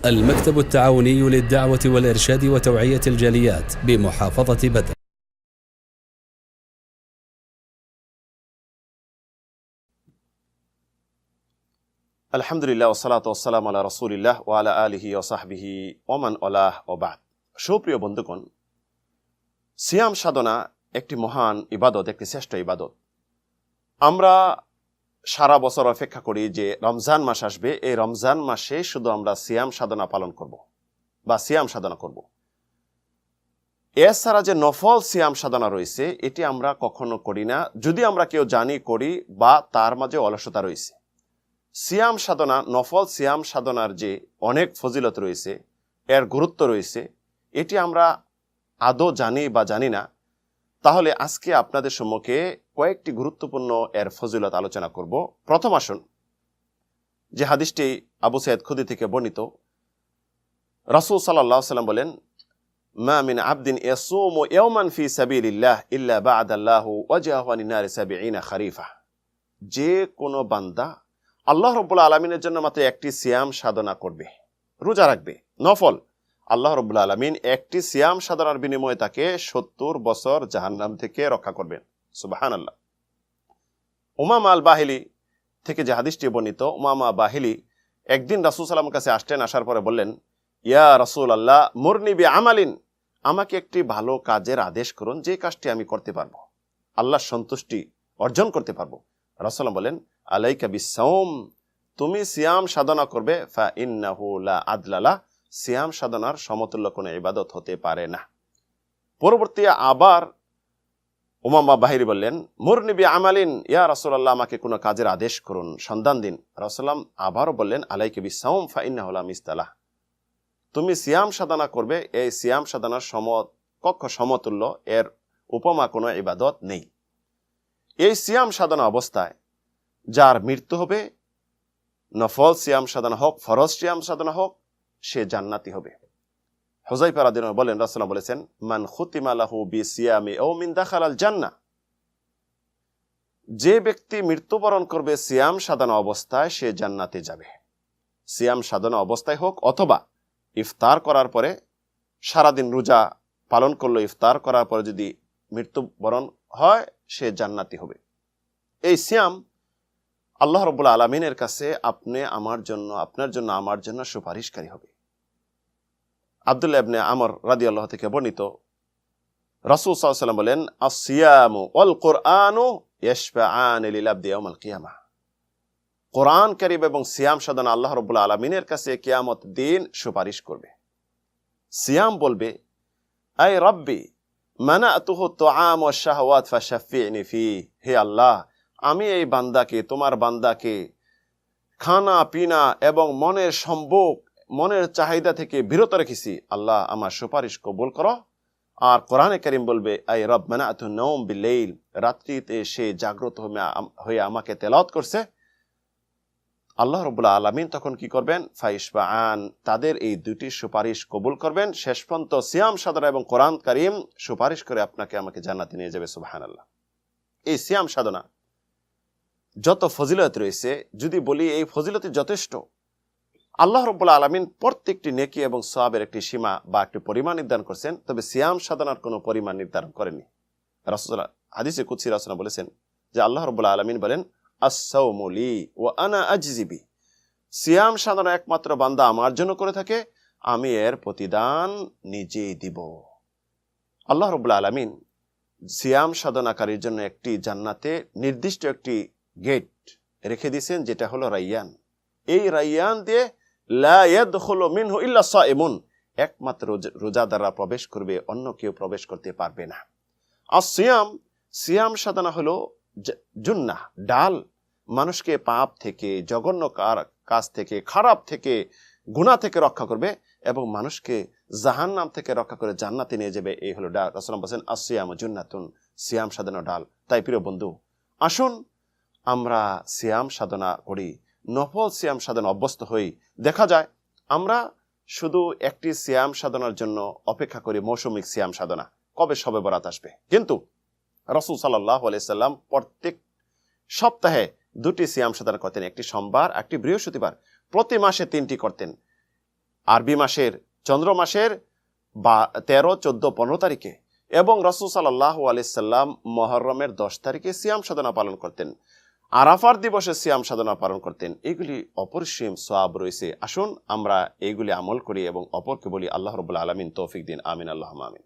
المكتب التعاوني للدعوة والإرشاد وتوعية الجاليات بمحافظة بدر. আলহামদুলিল্লাহ ওয়াসসালাতু ওয়াসসালামু আলা রাসূলিল্লাহ ওয়া আলা আলিহি ওয়া সাহবিহি ওয়া মান ওয়ালাহ ওয়া বা'দ। সুপ্রিয় বন্ধুগণ, সিয়াম সাধনা একটি মহান ইবাদত, একটি শ্রেষ্ঠ ইবাদত। আমরা সারা বছর অপেক্ষা করি যে রমজান মাস আসবে, এই রমজান মাসে শুধু আমরা সিয়াম সাধনা পালন করব বা সিয়াম সাধনা করব। এছাড়া যে নফল সিয়াম সাধনা রয়েছে এটি আমরা কখনো করি না, যদি আমরা কেউ জানি করি বা তার মাঝে অলসতা রয়েছে। সিয়াম সাধনা, নফল সিয়াম সাধনার যে অনেক ফজিলত রয়েছে, এর গুরুত্ব রয়েছে, এটি আমরা আদৌ জানি বা জানি না। তাহলে আজকে আপনাদের সম্মুখে কয়েকটি গুরুত্বপূর্ণ এর ফজিলত আলোচনা করব। প্রথম আসুন, যে হাদিসটি আবু সাইদ খুদরি থেকে বর্ণিত, রাসূল সাল্লাল্লাহু আলাইহি ওয়াসাল্লাম বলেন, মা মিন আবদিন ইয়াসুমু ইয়াওমান ফি সাবিলিল্লাহ ইল্লা বা'দাল্লাহু ওয়াজহাহু আনিন নারি 70 খরিফা। যে কোনো বান্দা আল্লাহ রাব্বুল আলামিনের জন্য মাত্র একটি সিয়াম সাধনা করবে, রোজা রাখবে, নফল, আল্লাহ রাব্বুল আলামিন একটি সিয়াম সাধনার বিনিময়ে তাকে 70 বছর জাহান্নাম থেকে রক্ষা করবেন। সুবহানাল্লাহ। উমামা আল বাহিলি থেকে যে হাদিসটি বর্ণিত, উমামা বাহিলি একদিন রাসূল সাল্লাল্লাহু আলাইহি ওয়াসাল্লামের কাছে আসলেন, আসার পরে বললেন, ইয়া রাসূলুল্লাহ মুরনি বিআমালিন, আমাকে একটি ভালো কাজের আদেশ করুন, যে কাজটি আমি করতে পারবো, আল্লাহর সন্তুষ্টি অর্জন করতে পারবো। রাসূলুল্লাহ বলেন, আলাইকা বিসসাওম, তুমি সিয়াম সাধনা করবে, ফা ইন্নাহু লা আদলালা, সিয়াম সাধনার সমতুল্য কোনো ইবাদত হতে পারে না। পরবর্তী আবার উমামা বাহিরি বললেন, মুরনি বিআমালিন, ইয়া রাসূলুল্লাহ আমাকে কোনো কাজের আদেশ করুন, সন্ধান দিন। রাসূলুল্লাহ আবারও বললেন, আলাইকা বিসসাওম ফা ইন্নাহু লা মিসলাহ, তুমি সিয়াম সাধনা করবে, এই সিয়াম সাধনার সমতুল্য, এর উপমা কোনো ইবাদত নেই। এই সিয়াম সাধনা অবস্থায় যার মৃত্যু হবে, নফল সিয়াম সাধনা হোক, ফরজ সিয়াম সাধনা হোক, সে জান্নাতি হবে। হুযায়ফা রাদিয়াল্লাহু আনহু বলেন, রাসূলুল্লাহ বলেছেন, মান খুতিমা লাহু বিসিয়ামি আও মিন দাখালাল জান্নাহ, যে ব্যক্তি মৃত্যুবরণ করবে সিয়াম সাধনা অবস্থায়, সে জান্নাতে যাবে। সিয়াম সাধনা অবস্থায় হোক অথবা ইফতার করার পরে, সারাদিন রোজা পালন করলো, ইফতার করার পরে যদি মৃত্যুবরণ হয়, সে জান্নাতি হবে। এই সিয়াম আল্লাহ রাব্বুল আলামিনের কাছে আপনি আমার জন্য, আপনার জন্য, আমার জন্য সুপারিশকারী হবে। আব্দুল্লাহ ইবনে আমর রাদিয়াল্লাহু থেকে বর্ণিত, রাসূল সাল্লাল্লাহু আলাইহি ওয়াসাল্লাম বলেন, আস-সিয়ামু ওয়াল কুরআনু ইয়াশফাআন লিল আবদি ইয়াওমাল কিয়ামাহ, কোরআন কারীম এবং সিয়াম সাধনা আল্লাহ রাব্বুল আলামিনের কাছে কিয়ামত দিন সুপারিশ করবে। সিয়াম বলবে, আয় রাব্বি মানাতুহু তুআম ওয়াশ শাহওয়াত ফাশাফিনি ফি, হে আল্লাহ, আমি এই বান্দাকে, তোমার বান্দাকে খানা পিনা এবং মনের সম্ভোগ, মনের চাহিদা থেকে বিরত রেখেছি, আল্লাহ আমার সুপারিশ কবুল করো। আর কোরআনে কারীম বলবে, আয় রব মানাতু নাওম বিল-লাইল, রাত্রিতে সে জাগ্রত হয়ে আমাকে তেলাওয়াত করছে। আল্লাহ রাব্বুল আলামিন তখন কি করবেন? ফাইশফাআন, তাদের এই দুটি সুপারিশ কবুল করবেন। শেষ পর্যন্ত সিয়াম সাধনা এবং কোরআন কারীম সুপারিশ করে আপনাকে আমাকে জান্নাতে নিয়ে যাবে। সুবহানাল্লাহ। এই সিয়াম সাধনা যত ফজিলত রয়েছে, যদি বলি এই ফজিলতে যথেষ্ট, আল্লাহ রাব্বুল আলামিন প্রত্যেকটি নেকি এবং সওয়াবের একটি সীমা বা একটি পরিমাণ নির্ধারণ করেছেন, তবে সিয়াম সাধনার কোনো পরিমাণ নির্ধারণ করেননি। রাসূলুল্লাহ হাদিসে কুদসি রাসূলুল্লাহ বলেছেন যে আল্লাহ রাব্বুল আলামিন বলেন, আস-সাওমু লি ওয়া আনা আজজি বি, সিয়াম সাধনা একমাত্র বান্দা আমার জন্য করে থাকে, আমি এর প্রতিদান নিজেই দিব। আল্লাহ রাব্বুল আলামিন সিয়াম সাধনাকারীর জন্য একটি জান্নাতে নির্দিষ্ট একটি গেট রেখে দিয়েছেন, যেটা হলো রাইয়ান। এই রাইয়ান দিয়ে লা ইয়াদখুলু মিনহু ইল্লা সাইমুন, একমাত্র রোজাদাররা প্রবেশ করবে, অন্য কেউ প্রবেশ করতে পারবে না। আর সিয়াম সাধনা হলো জুন্নাহ, ডাল, মানুষকে পাপ থেকে, জঘন্য কাজ থেকে, খারাপ থেকে, গুনাহ থেকে রক্ষা করবে এবং মানুষকে জাহান্নাম থেকে রক্ষা করে জান্নাতে নিয়ে যাবে। এই হলো ডাল। রাসূলুল্লাহ বলেন, আসিয়ামু জুন্নাতুন, সিয়াম সাধনা ডাল। তাই প্রিয় বন্ধু, আসুন আমরা সিয়াম সাধনা করি, নফল সিয়াম সাধনা অভ্যস্ত হই। দেখা যায় আমরা শুধু একটি সিয়াম সাধনার জন্য অপেক্ষা করি, মৌসুমিক সিয়াম সাধনা, কবে শবে বরাত আসবে। কিন্তু রাসূল সাল্লাল্লাহু আলাইহি সাল্লাম প্রত্যেক সপ্তাহে দুটি সিয়াম সাধনা করতেন, একটি সোমবার, একটি বৃহস্পতিবার। প্রতি মাসে 3টি করতেন। আরবি মাসের চন্দ্র মাসের 13, 14, 15 তারিখে, এবং রাসূল সাল্লাল্লাহু আলাইহি সাল্লাম মুহররমের 10 তারিখে সিয়াম সাধনা পালন করতেন, আরাফার দিবসে সিয়াম সাধনা পালন করতেন। এগুলি অপরিসীম সওয়াব রয়েছে। আসুন আমরা এইগুলি আমল করি এবং অপরকে বলি আল্লাহ রাব্বুল আলামিন তৌফিক দিন। আমিন, আল্লাহুম্মা আমিন।